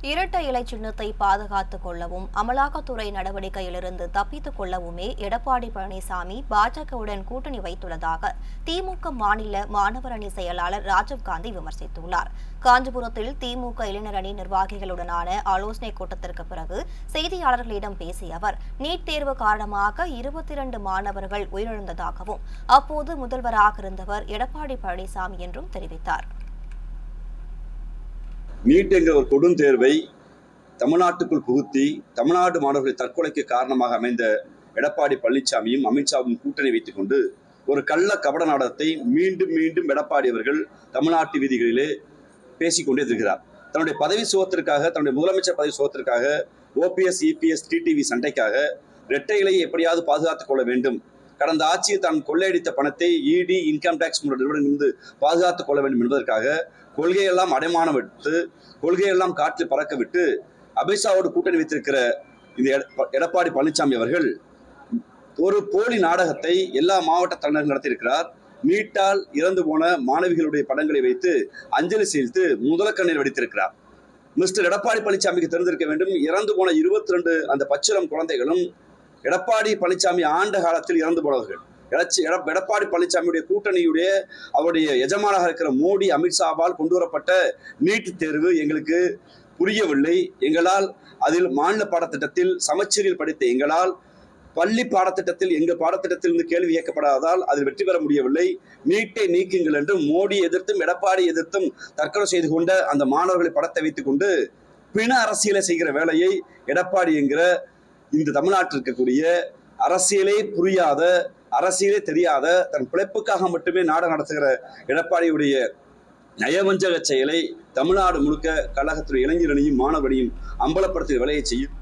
இரட்டை இலை சின்னத்தை பாதுகாத்துக் கொள்ளவும் அமலாக்கத்துறை நடவடிக்கையிலிருந்து தப்பித்துக் கொள்ளவுமே எடப்பாடி பழனிசாமி பாஜகவுடன் கூட்டணி வைத்துள்ளதாக திமுக மாநில மாணவர் அணி செயலாளர் ராஜீவ்காந்தி விமர்சித்துள்ளார். காஞ்சிபுரத்தில் திமுக இளைஞர் அணி நிர்வாகிகளுடனான ஆலோசனைக் கூட்டத்திற்கு பிறகு செய்தியாளர்களிடம் பேசிய அவர், நீட் தேர்வு காரணமாக 22 மாணவர்கள் உயிரிழந்ததாகவும் அப்போது முதல்வராக இருந்தவர் எடப்பாடி பழனிசாமி என்றும் தெரிவித்தார். நீட் என்ற ஒரு கொடுந்தேர்வை தமிழ்நாட்டுக்குள் புகுத்தி தமிழ்நாடு மாணவர்களை தற்கொலைக்கு காரணமாக அமைந்த எடப்பாடி பழனிசாமியும் அமித்ஷாவும் கூட்டணி வைத்துக் கொண்டு ஒரு கள்ள கபட நாடகத்தை மீண்டும் மீண்டும் எடப்பாடி அவர்கள் தமிழ்நாட்டு வீதிகளிலே பேசிக்கொண்டே இருக்கிறார். தன்னுடைய பதவி சுகத்திற்காக, தன்னுடைய முதலமைச்சர் பதவி சுகத்திற்காக, OPS, EPS, TTV சண்டைக்காக இரட்டை இலையை எப்படியாவது பாதுகாத்துக் கொள்ள வேண்டும், கடந்த ஆட்சியில் தான் கொள்ளையடித்த பணத்தை ED, இன்கம் டாக்ஸ் போன்ற நிறுவனங்களிலிருந்து பாதுகாத்துக் கொள்ள வேண்டும் என்பதற்காக கொள்கையெல்லாம் அடைமானம் விட்டு, கொள்கையெல்லாம் காற்றில் பறக்க விட்டு அமித்ஷாவோடு கூட்டணி வைத்திருக்கிற இந்த எடப்பாடி பழனிசாமி அவர்கள் ஒரு போலி நாடகத்தை எல்லா மாவட்ட தலைநகரும் நடத்தியிருக்கிறார். நீட்டால் இறந்து போன மாணவிகளுடைய படங்களை வைத்து அஞ்சலி செலுத்தி முதலக்கண்ணீர் வடித்திருக்கிறார். மிஸ்டர் எடப்பாடி பழனிசாமிக்கு தெரிந்திருக்க வேண்டும், இறந்து போன 22 அந்த பச்சிளம் குழந்தைகளும் எடப்பாடி பழனிசாமி ஆண்ட காலத்தில் இறந்து போனவர்கள். எடப்பாடி பழனிசாமியுடைய கூட்டணியுடைய அவருடைய எஜமானாக இருக்கிற மோடி, அமித்ஷாவால் கொண்டு வரப்பட்ட நீட் தேர்வு எங்களுக்கு புரியவில்லை. எங்களால் அதில் மாநில பாடத்திட்டத்தில் சமச்சீரில் படித்த எங்களால் பள்ளி பாடத்திட்டத்தில் எங்கள் பாடத்திட்டத்திலிருந்து கேள்வி கேட்கப்படாததால் அதில் வெற்றி பெற முடியவில்லை. நீட்டை நீக்குங்கள் என்று மோடி எதிர்த்தும் எடப்பாடி எதிர்த்தும் தற்கொலை செய்து கொண்ட அந்த மாணவர்களை படத்தை வைத்துக் கொண்டு பிண அரசியலை செய்கிற வேலையை எடப்பாடி என்கிற இந்த தமிழ்நாட்டில் இருக்கக்கூடிய அரசியலே புரியாத, அரசியலே தெரியாத, தன் பிழைப்புக்காக மட்டுமே நாடு நடத்துகிற எடப்பாடியுடைய நயவஞ்சக செயலை தமிழ்நாடு முழுக்க கழகத்துடைய இளைஞரணியும் மாணவனையும் அம்பலப்படுத்திய வேலையை செய்யும்.